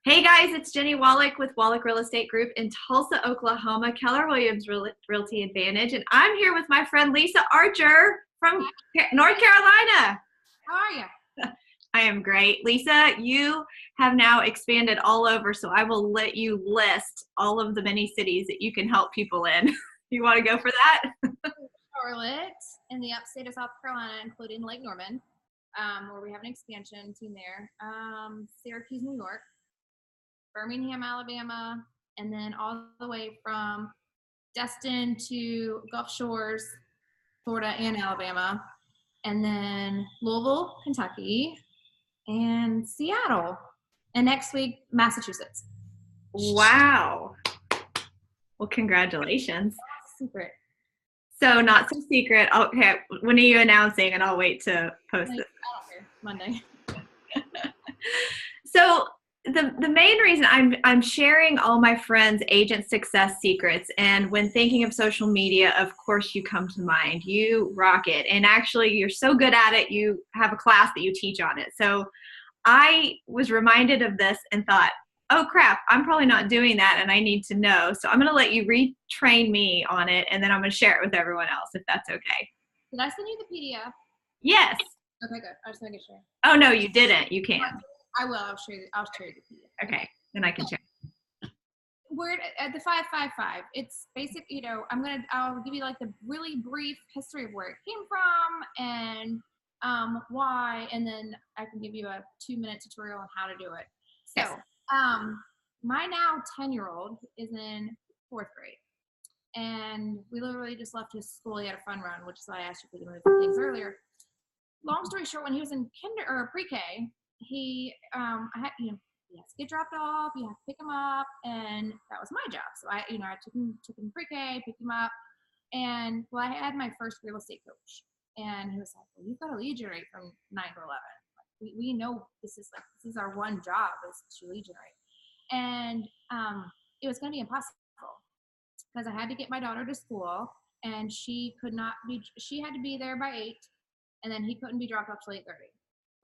Hey guys, it's Jenny Wolek with Wolek Real Estate Group in Tulsa, Oklahoma, Keller Williams Realty Advantage. And I'm here with my friend Lisa Archer from North Carolina. How are you? I am great. Lisa, you have now expanded all over, so I will let you list all of the many cities that you can help people in. You want to go for that? Charlotte in the upstate of South Carolina, including Lake Norman, where we have an expansion team there. Syracuse, New York. Birmingham, Alabama, and then all the way from Destin to Gulf Shores, Florida and Alabama, and then Louisville, Kentucky, and Seattle, and next week, Massachusetts. Wow. Well, congratulations. Secret. So not so secret. Okay, when are you announcing? And I'll wait to post it. I don't care. Monday. So the main reason I'm sharing all my friends' agent success secrets, and when thinking of social media, of course you come to mind. You rock it, and actually you're so good at it. You have a class that you teach on it. So I was reminded of this and thought, oh crap, I'm probably not doing that, and I need to know. So I'm going to let you retrain me on it, and then I'm going to share it with everyone else if that's okay. Did I send you the PDF? Yes. Okay, good. I just want to get sure. Oh no, you didn't. You can't. I will. I'll share you the PDF. Okay, then I can check. We're at the 555. It's basic, I'll give you like the really brief history of where it came from and why, and then I can give you a 2-minute tutorial on how to do it. So, Yes. My now 10-year-old is in 4th grade, and we literally just left his school. He had a fun run, which is why I asked you if we could move things earlier. Long story short, when he was in pre-K, he has to get dropped off, you have to pick him up, and that was my job. So I took him pre-K, picked him up, and I had my first real estate coach, and he was like, well, you've got to lead generate from 9 to 11. Like, we know this is our one job is to lead generate. And it was going to be impossible because I had to get my daughter to school, and she had to be there by 8, and then he couldn't be dropped off till 8:30.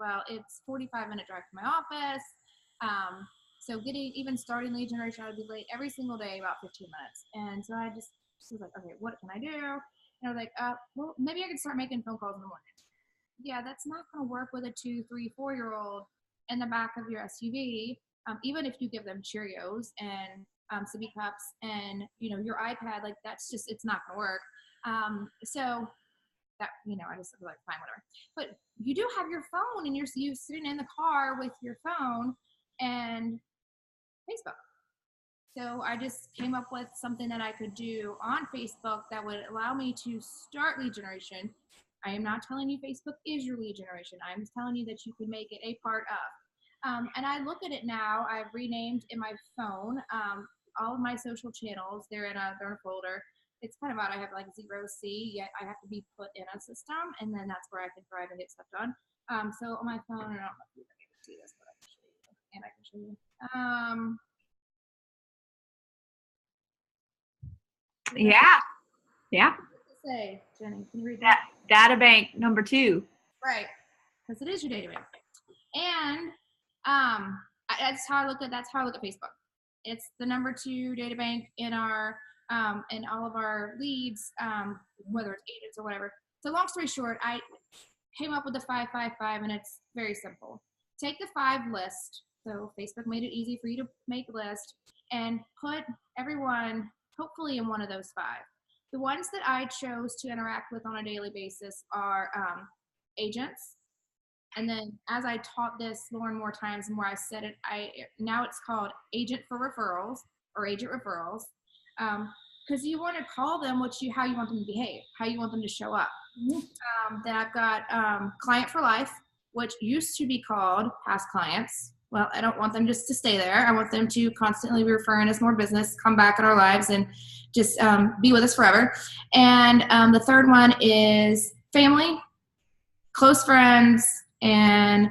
Well, it's 45-minute drive to my office. So starting lead generation, I would be late every single day, about 15 minutes. And so she was like, okay, what can I do? And I was like, well, maybe I can start making phone calls in the morning. Yeah, that's not going to work with a 2, 3, 4-year-old in the back of your SUV. Even if you give them Cheerios and sippy cups and, your iPad, like it's not going to work. So that, I just was like, fine, whatever. But you do have your phone, and you're sitting in the car with your phone and Facebook. So I just came up with something that I could do on Facebook that would allow me to start lead generation. I am not telling you Facebook is your lead generation. I'm just telling you that you can make it a part of. And I look at it now. I've renamed in my phone all of my social channels. They're in a folder. It's kind of odd. I have like 0C, yet I have to be put in a system, and then that's where I can thrive and get stuff done. So on my phone, I don't know if you're able to see this, but I can show you. And I can show you. Yeah. Say, Jenny, can you read that? Data bank number 2. Right, because it is your data bank. And that's how I look at Facebook. It's the number 2 data bank in our and all of our leads, whether it's agents or whatever. So long story short, I came up with the 555, and it's very simple. Take the 5 list. So Facebook made it easy for you to make a list and put everyone hopefully in one of those 5. The ones that I chose to interact with on a daily basis are agents. And then as I taught this more and more times and more I said it, now it's called agent for referrals or agent referrals. Because you want to call them how you want them to behave, how you want them to show up. Then I've got client for life, which used to be called past clients. Well, I don't want them just to stay there. I want them to constantly be referring us more business, come back in our lives, and just be with us forever. And the third one is family, close friends, and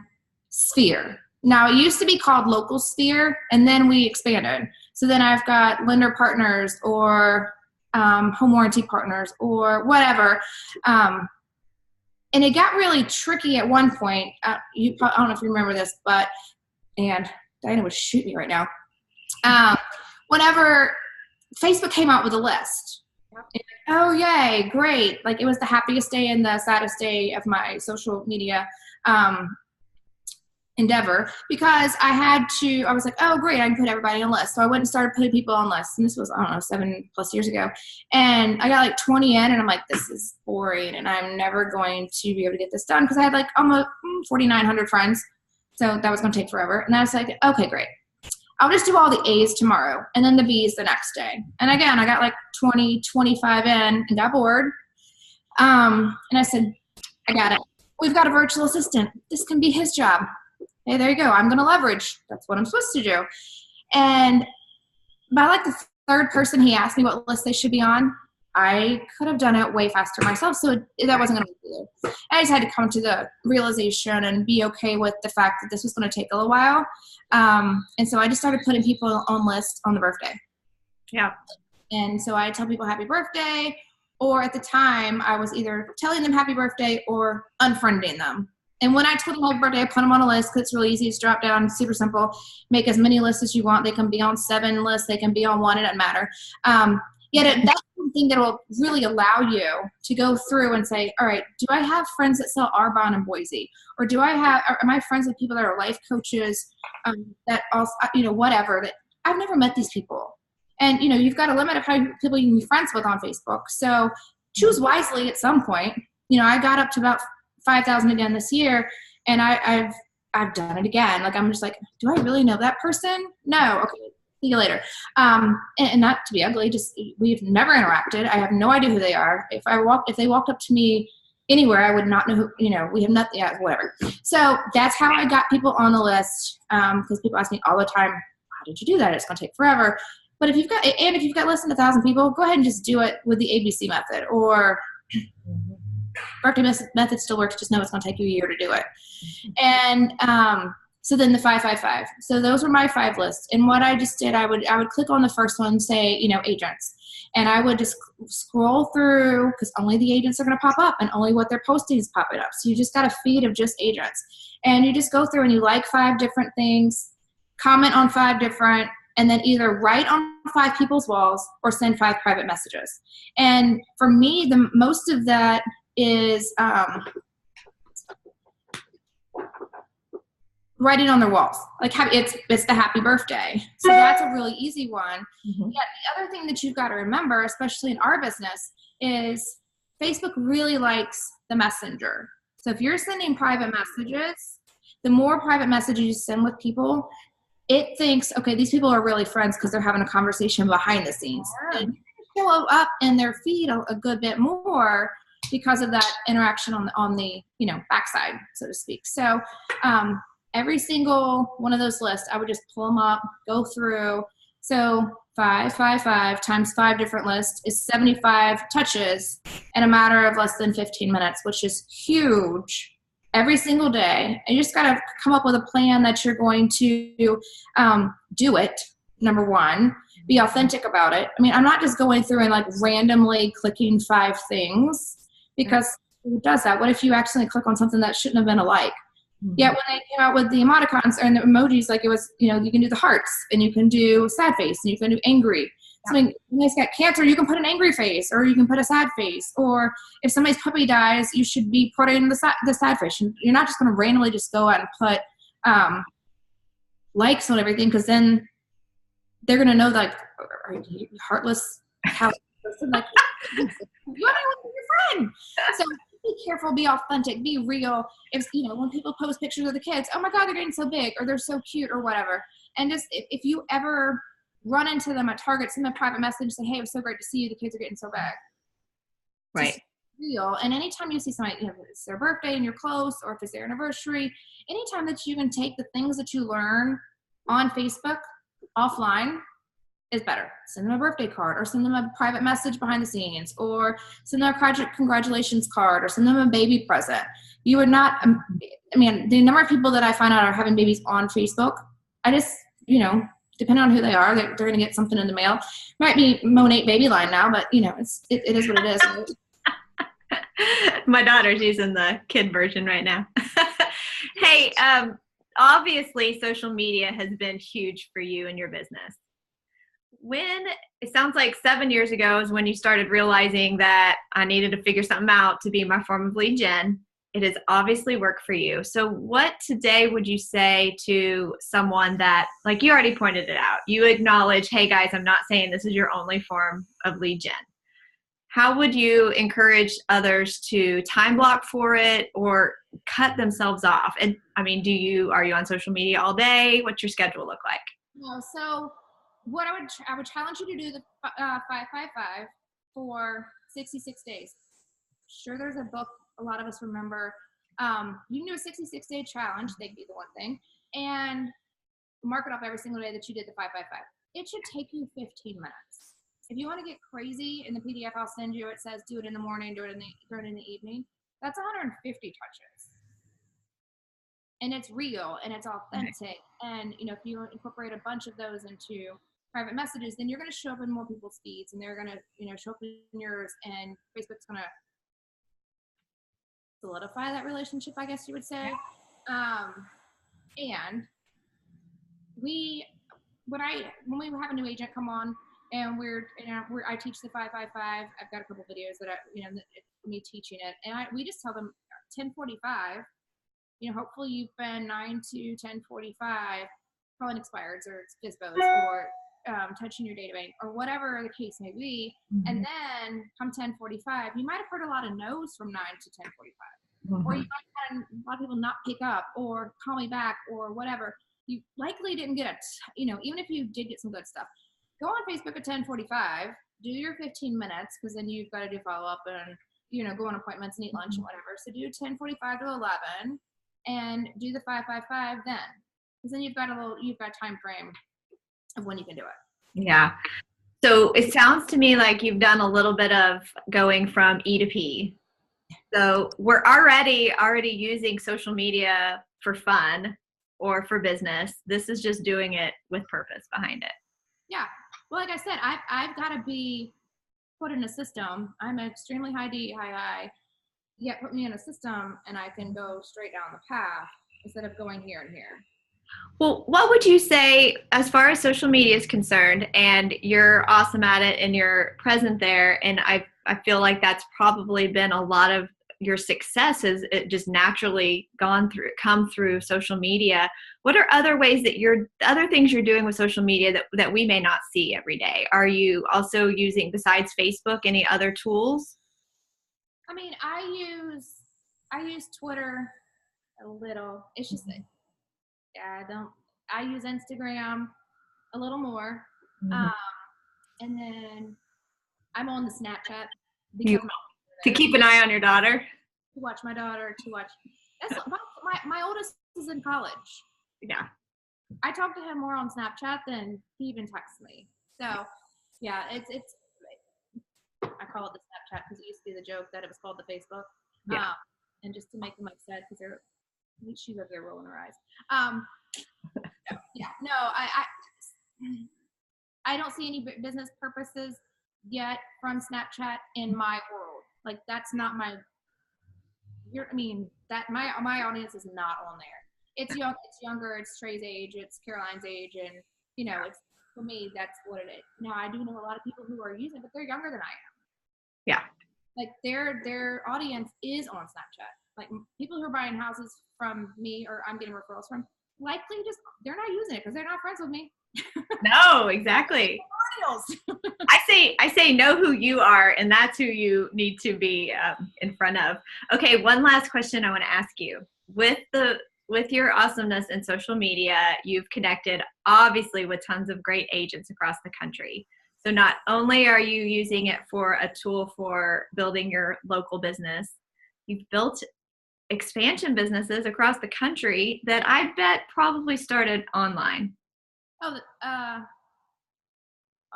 sphere. Now, it used to be called local sphere, and then we expanded. So then I've got lender partners or home warranty partners or whatever. And it got really tricky at one point. I don't know if you remember this, and Diana would shoot me right now. Whenever Facebook came out with a list, oh yay, great. Like it was the happiest day and the saddest day of my social media endeavor, because I was like, oh great, I can put everybody on a list. So I went and started putting people on lists, and this was, I don't know, 7+ years ago. And I got like 20 in, and I'm like, this is boring, and I'm never going to be able to get this done, because I had like almost 4,900 friends. So that was going to take forever. And I was like, okay, great. I'll just do all the A's tomorrow, and then the B's the next day. And again, I got like 20, 25 in and got bored. And I said, I got it. We've got a virtual assistant. This can be his job. Hey, there you go. I'm going to leverage. That's what I'm supposed to do. And by like the third person he asked me what list they should be on, I could have done it way faster myself. So that wasn't going to be there. I just had to come to the realization and be okay with the fact that this was going to take a little while. And so I just started putting people on lists on the birthday. Yeah. And so I tell people happy birthday, or at the time I was either telling them happy birthday or unfriending them. And when I told them happy birthday, I put them on a list, because it's really easy. It's drop down, super simple. Make as many lists as you want. They can be on 7 lists. They can be on 1. It doesn't matter. Yet that's something that will really allow you to go through and say, all right, do I have friends that sell Arbonne in Boise? Or am I friends with people that are life coaches, that also, whatever, that I've never met these people. And, you've got a limit of how many people you can be friends with on Facebook. So choose wisely at some point. I got up to about 5,000 again this year, and I've done it again. Like, I'm just like, do I really know that person? No. Okay. See you later. And not to be ugly, just we've never interacted. I have no idea who they are. If they walked up to me anywhere, I would not know who, we have nothing, whatever. So that's how I got people on the list. Because people ask me all the time, how did you do that? It's going to take forever. But if you've got less than 1,000 people, go ahead and just do it with the ABC method, or birthday method still works. Just know it's going to take you a year to do it. And, so then the 555. So those were my 5 lists. And what I just did, I would click on the first one, say, agents. And I would just scroll through, because only the agents are going to pop up, and only what they're posting is popping up. So you just got a feed of just agents. And you just go through and you like 5 different things, comment on 5 different, and then either write on 5 people's walls or send 5 private messages. And for me, the most of that is writing on their walls, like it's the happy birthday. So that's a really easy one. Mm-hmm. Yet the other thing that you've got to remember, especially in our business, is Facebook really likes the messenger. So if you're sending private messages, the more private messages you send with people, it thinks, okay, these people are really friends because they're having a conversation behind the scenes. Yeah. And show up in their feed a good bit more because of that interaction on the backside, so to speak. So every single one of those lists, I would just pull them up, go through. So 5 times 5 different lists is 75 touches in a matter of less than 15 minutes, which is huge every single day. And you just got to come up with a plan that you're going to do it, number one. Be authentic about it. I mean, I'm not just going through and like randomly clicking 5 things, because who does that? What if you accidentally click on something that shouldn't have been a like? Mm-hmm. Yeah, when they came out with the emoticons and the emojis, like it was, you can do the hearts, and you can do sad face, and you can do angry. Yeah. So when somebody's got cancer, you can put an angry face, or you can put a sad face. Or if somebody's puppy dies, you should be putting the sad face. You're not just going to randomly just go out and put likes on everything, because then they're going to know, like, are you heartless? How like, you want to be your friend. So be careful, be authentic, be real. If when people post pictures of the kids, oh my God, they're getting so big, or they're so cute, or whatever. And just if you ever run into them at Target, send them a private message, say, hey, it was so great to see you. The kids are getting so big. Right. Just real. And anytime you see somebody, if it's their birthday and you're close, or if it's their anniversary, anytime that you can take the things that you learn on Facebook offline is better. Send them a birthday card, or send them a private message behind the scenes, or send them a project congratulations card, or send them a baby present. You would not, the number of people that I find out are having babies on Facebook, I just, depending on who they are, they're going to get something in the mail. Might be Monate baby line now, but it is what it is. My daughter's using the kid version right now. Hey, obviously social media has been huge for you and your business. When it sounds like 7 years ago is when you started realizing that I needed to figure something out to be my form of lead gen. It has obviously worked for you. So what today would you say to someone that, like you already pointed it out, you acknowledge, hey guys, I'm not saying this is your only form of lead gen. How would you encourage others to time block for it or cut themselves off? And I mean, are you on social media all day? What's your schedule look like? No, so what I would challenge you to do the 555 for 66 days. Sure, there's a book a lot of us remember. You can do a 66-day challenge. They'd be the one thing, and mark it off every single day that you did the 555. It should take you 15 minutes. If you want to get crazy, in the PDF I'll send you, it says do it in the morning, do it in the evening. That's 150 touches. And it's real and it's authentic. And if you incorporate a bunch of those into private messages, then you're going to show up in more people's feeds, and they're going to show up in yours, and Facebook's going to solidify that relationship, I guess you would say. And when we have a new agent come on, and I teach the 555. I've got a couple videos that me teaching it, and we just tell them 10:45. Hopefully you've been 9 to 10:45 calling expireds or FISBOs or touching your data bank or whatever the case may be. Mm-hmm. And then come 10:45, you might have heard a lot of no's from 9 to 10:45. Mm-hmm. Or you might have had a lot of people not pick up or call me back or whatever. You likely didn't get even if you did get some good stuff. Go on Facebook at 10:45, do your 15 minutes, because then you've got to do follow-up and, go on appointments and eat lunch and whatever. So do 10:45 to 11 and do the 555 then. Because then you've got time frame of when you can do it. Yeah. So it sounds to me like you've done a little bit of going from E to P. So we're already using social media for fun or for business. This is just doing it with purpose behind it. Yeah. Well, like I said, I've got to be put in a system. I'm an extremely high D, high I. Yet put me in a system and I can go straight down the path instead of going here and here. Well, what would you say as far as social media is concerned, and you're awesome at it and you're present there, and I feel like that's probably been a lot of your success is it just naturally come through social media. What are other ways that other things you're doing with social media that we may not see every day? Are you also using, besides Facebook, any other tools? I mean, I use Twitter a little. It's just I use Instagram a little more. Mm-hmm. And then I'm on the Snapchat to keep an eye on your daughter. To watch my daughter, that's my oldest is in college. Yeah. I talk to him more on Snapchat than he even texts me. So yeah, it's I call it the Snapchat because it used to be the joke that it was called the Facebook. Yeah. And just to make them upset because she's over there rolling her eyes. Yeah, no, I don't see any business purposes yet from Snapchat in my world. Like that's not my. My audience is not on there. It's young. It's younger. It's Trey's age. It's Caroline's age, and it's for me. That's what it is. Now I do know a lot of people who are using it, but they're younger than I am. Yeah. Like their audience is on Snapchat. Like people who are buying houses from me or I'm getting referrals from, likely they're not using it because they're not friends with me. No, exactly. I say know who you are, and that's who you need to be in front of. Okay, one last question I want to ask you. With your awesomeness in social media, you've connected obviously with tons of great agents across the country. So not only are you using it for a tool for building your local business, you've built expansion businesses across the country that I bet probably started online. Oh,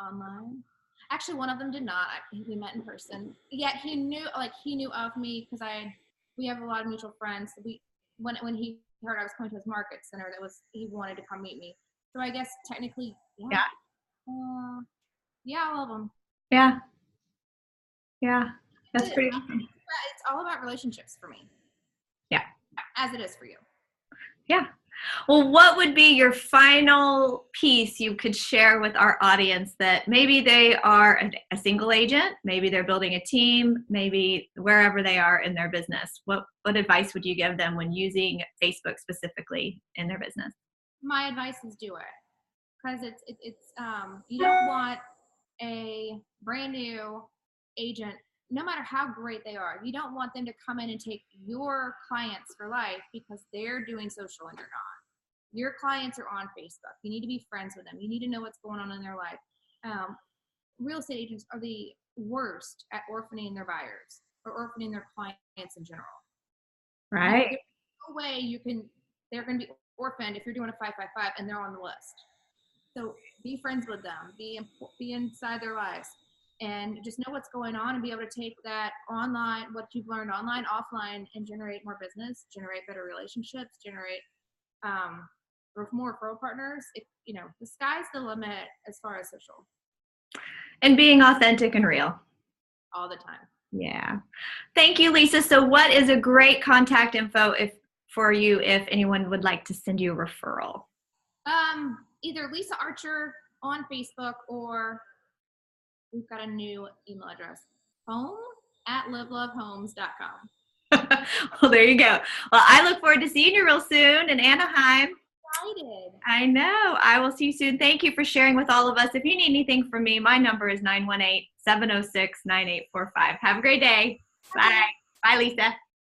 online. Actually, one of them did not. We met in person. Yet he knew of me because we have a lot of mutual friends. When he heard I was coming to his market center, he wanted to come meet me. So I guess technically, yeah. Yeah, all of them. Yeah. Yeah, that's pretty awesome. It's all about relationships for me. Yeah. As it is for you. Yeah. Well, what would be your final piece you could share with our audience that maybe they are a single agent, maybe they're building a team, maybe wherever they are in their business? What advice would you give them when using Facebook specifically in their business? My advice is do it, because you don't want a brand new agent, no matter how great they are, you don't want them to come in and take your clients for life because they're doing social and you're not. Your clients are on Facebook. You need to be friends with them. You need to know what's going on in their life. Real estate agents are the worst at orphaning their buyers or orphaning their clients in general. Right. There's no way they're going to be orphaned if you're doing a 555 and they're on the list. So be friends with them, be inside their lives, and just know what's going on and be able to take that online, what you've learned online, offline, and generate more business, generate better relationships, generate more referral partners. The sky's the limit as far as social. And being authentic and real. All the time. Yeah. Thank you, Lisa. So what is a great contact info for you if anyone would like to send you a referral? Either Lisa Archer on Facebook, or we've got a new email address, home@livelovehomes.com. Well, there you go. Well, I look forward to seeing you real soon in Anaheim. Excited. I know. I will see you soon. Thank you for sharing with all of us. If you need anything from me, my number is 918-706-9845. Have a great day. Bye. Bye, Lisa.